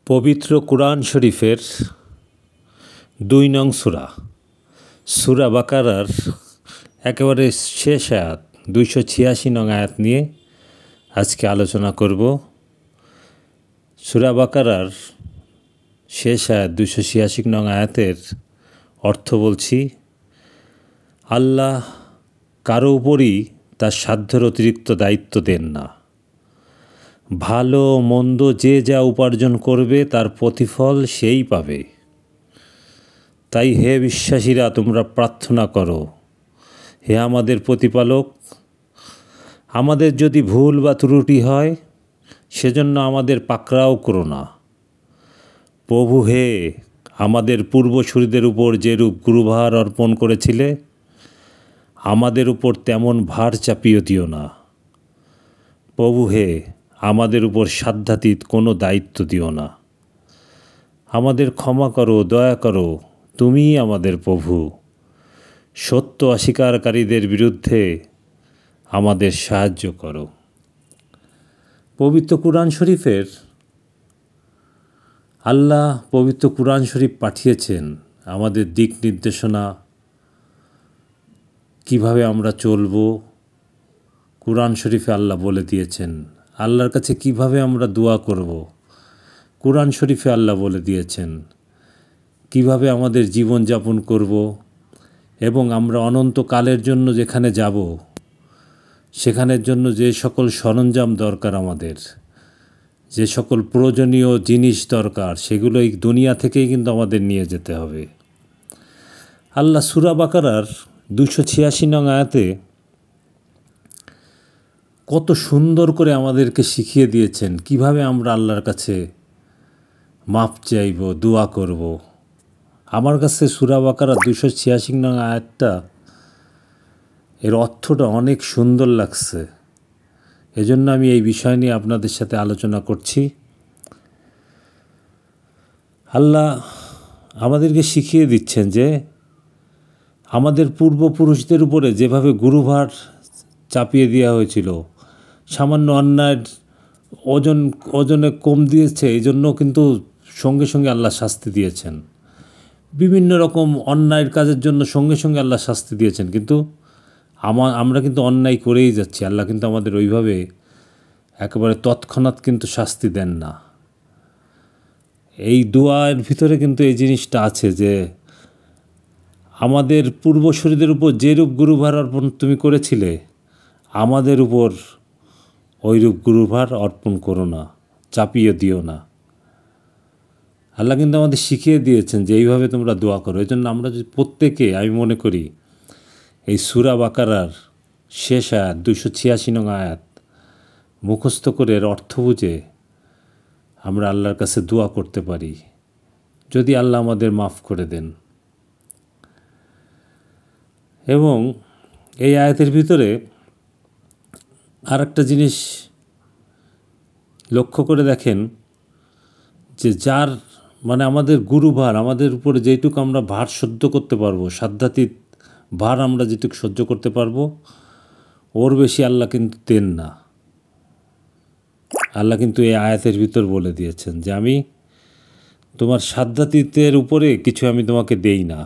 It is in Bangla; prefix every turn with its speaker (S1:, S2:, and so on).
S1: পবিত্র কুরআন শরীফের ২ নং সূরা সূরা বাকারার একেবারে শেষ আয়াত ২৮৬ নং আয়াত নিয়ে আজকে আলোচনা করব। সূরা বাকারার শেষ আয়াত ২৮৬ নং আয়াতের অর্থ বলছি। আল্লাহ কারো উপরই তার সাধ্যের অতিরিক্ত দায়িত্ব দেন না। ভালো মন্দ যে যা উপার্জন করবে তার প্রতিফল সেই পাবে। তাই হে বিশ্বাসীরা, তোমরা প্রার্থনা করো, হে আমাদের প্রতিপালক, আমাদের যদি ভুল বা ত্রুটি হয় সেজন্য আমাদের পাকড়াও করো না। প্রভু হে, আমাদের পূর্বসূরীদের উপর যেরূপ গুরুভার অর্পণ করেছিলে আমাদের উপর তেমন ভার চাপিয়ে দিও না। প্রভু হে, আমাদের উপর সাধ্যাতীত কোনো দায়িত্ব দিও না। আমাদের ক্ষমা করো, দয়া করো, তুমিই আমাদের প্রভু। সত্য অস্বীকারীদের বিরুদ্ধে আমাদের সাহায্য করো। পবিত্র কুরআন শরীফের আল্লাহ পবিত্র কুরআন শরীফ পাঠিয়েছেন আমাদের দিক নির্দেশনা, কিভাবে আমরা চলব। কুরআন শরীফে আল্লাহ বলে দিয়েছেন আল্লাহর কাছে কিভাবে আমরা দোয়া করব। কুরআন শরীফে আল্লাহ বলে দিয়েছেন কিভাবে আমাদের জীবন যাপন করব এবং আমরা অনন্তকালের জন্য যেখানে যাব সেখানের জন্য যে সকল সরঞ্জাম দরকার, আমাদের যে সকল প্রয়োজনীয় জিনিস দরকার, সেগুলো এই দুনিয়া থেকেই কিন্তু আমাদের নিয়ে যেতে হবে। আল্লাহ সূরা বাকারার ২৮৬ নং আয়াতে কত সুন্দর করে আমাদেরকে শিখিয়ে দিয়েছেন কিভাবে আমরা আল্লাহর কাছে মাপ চাইব, দোয়া করব। আমার কাছে সূরা বাকারার ২৮৬ নং আয়াতটা, এর অর্থটা অনেক সুন্দর লাগছে। এজন্য আমি এই বিষয় নিয়ে আপনাদের সাথে আলোচনা করছি। আল্লাহ আমাদেরকে শিখিয়ে দিচ্ছেন যে আমাদের পূর্বপুরুষদের উপরে যেভাবে গুরুভার চাপিয়ে দেওয়া হয়েছিল, সামান্য অন্যায়ের ওজনে কম দিয়েছে, এই জন্য কিন্তু সঙ্গে সঙ্গে আল্লাহ শাস্তি দিয়েছেন। বিভিন্ন রকম অন্যায়ের কাজের জন্য সঙ্গে সঙ্গে আল্লাহ শাস্তি দিয়েছেন, কিন্তু আমরা কিন্তু অন্যায় করেই যাচ্ছি। আল্লাহ কিন্তু আমাদের ওইভাবে একেবারে তৎক্ষণাৎ কিন্তু শাস্তি দেন না। এই দোয়ার ভিতরে কিন্তু এই জিনিসটা আছে যে আমাদের পূর্বসূরীদের উপর যেরূপ গুরুভার অর্পণ তুমি করেছিলে আমাদের উপর ওইরূপ গুরুভার অর্পণ করো না, চাপিয়ে দিও না। আল্লাহ কিন্তু আমাদের শিখিয়ে দিয়েছেন যে এইভাবে তোমরা দোয়া করো। এই জন্য আমরা যদি প্রত্যেকে, আমি মনে করি এই সূরা বাকারার শেষ আয়াত ২৮৬ নং আয়াত মুখস্থ করে এর অর্থ বুঝে আমরা আল্লাহর কাছে দোয়া করতে পারি, যদি আল্লাহ আমাদের মাফ করে দেন। এবং এই আয়াতের ভিতরে আর একটা জিনিস লক্ষ্য করে দেখেন যে যার আমাদের গুরুভার, আমাদের উপরে যেটুকু আমরা ভার সহ্য করতে পারবো, সাধ্যাতীত ভার আমরা যেটুকু সহ্য করতে পারবো, ওর বেশি আল্লাহ কিন্তু দেন না। আল্লাহ কিন্তু এই আয়াতের ভিতর বলে দিয়েছেন যে আমি তোমার সাধ্যাতীতের উপরে কিছু আমি তোমাকে দেই না।